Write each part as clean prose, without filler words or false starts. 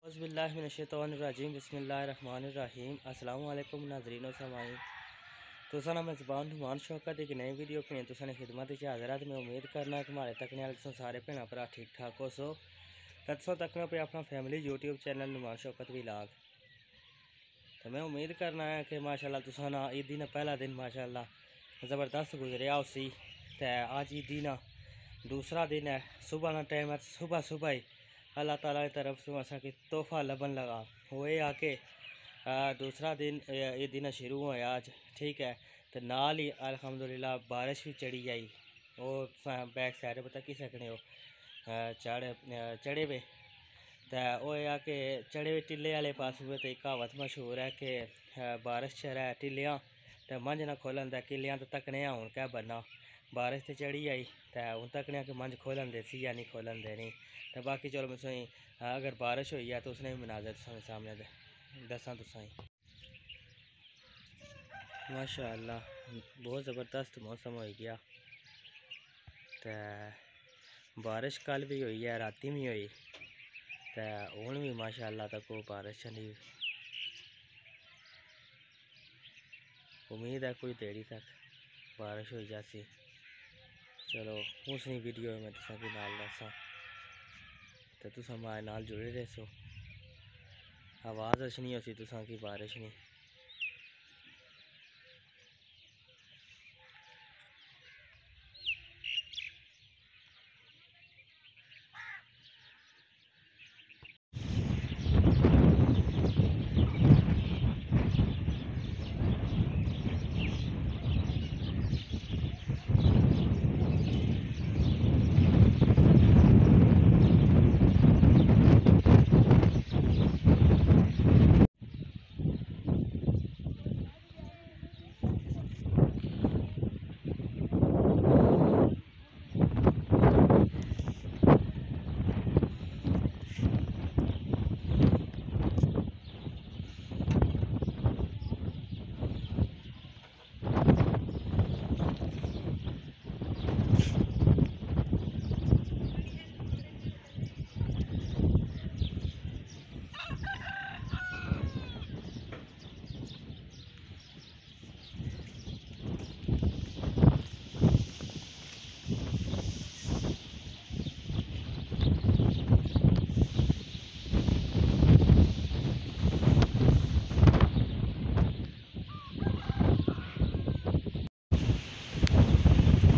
औज़ुबिल्लाहिमिनश्शैतानिर्रजीम बिस्मिल्लाहिर्रहमानिर्रहीम। अस्सलाम वालेकुम नाज़रीन और समाईन। तुसां मैं ज़बान नुमान शौकत एक नई वीडियो पे तुसां खिदमत हाज़र। मैं उम्मीद करना कि हमारे तकने वाले सारे भैन भरा ठीक ठाक हो सो तकने पे अपना family YouTube channel Numan Shaukat vlog. तो मैं उम्मीद करना है कि माशाल्लाह तुसां ना ईदी ना पहला दिन माशाल्लाह ज़बरदस्त गुजरिया उसी। तो आज ईदी ना दूसरा दिन है, सुबह का टाइम है। सुबह सुबह ही अल्लाह ताला की तरफ से असा कि तोहफ़ा लबन लगा वो ये आके दूसरा दिन ये दिन शुरू होया आज, ठीक है। तो नाल ही अल्हम्दुलिल्लाह बारिश भी चढ़ी आई। वो बैक साइड पता की सकने हो चढ़े वे। तो वो यह कि चढ़े वे टिल्ले वाले पास हुए। तो कहावत मशहूर है कि बारिश चढ़ा है टिल्लियाँ तो मंझ ना खोलन द किलियाँ तो तकने हूँ क्या बनना। बारिश तो चढ़ी आई तो हूँ तकने कि मंझ खोलन दे सी या नहीं खोलन दे नहीं। तो बाकी चलो मैं तुसें अगर बारिश हुई है तो उसने भी मनाजर तुसें सामने दसा तुसें। माशाअल्लाह बहुत ज़बरदस्त मौसम हो गया। तो बारिश कल भी हुई है, राती भी हुई। तो हूँ भी माशाअल्लाह तक वो बारिश चली। उम्मीद है कोई देरी तक बारिश हो जासी। चलो उसनी वीडियो में तुसा की नाल दसा तो तुसा हमारे नाल जुड़े रहे सो। आवाज़ अच्छी होसी तुसा की बारिश नहीं।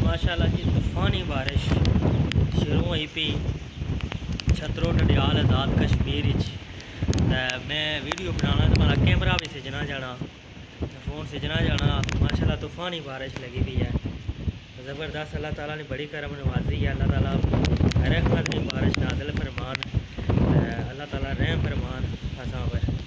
माशाअल्लाह की तूफ़ानी बारिश शुरू हुई पी छतरो डडियाल आज़ाद कश्मीर। मैं वीडियो बनाना तो मेरा कैमरा भी सजना जाना, फ़ोन सजना जाना। माशाअल्लाह तूफ़ानी बारिश लगी हुई है ज़बरदस्त। अल्लाह ताला ने बड़ी करम नवाजी है। अल्लाह ताला रहमत की बारिश नाज़िल फरमान, अल्लाह ताला रहम फरमान असां पर।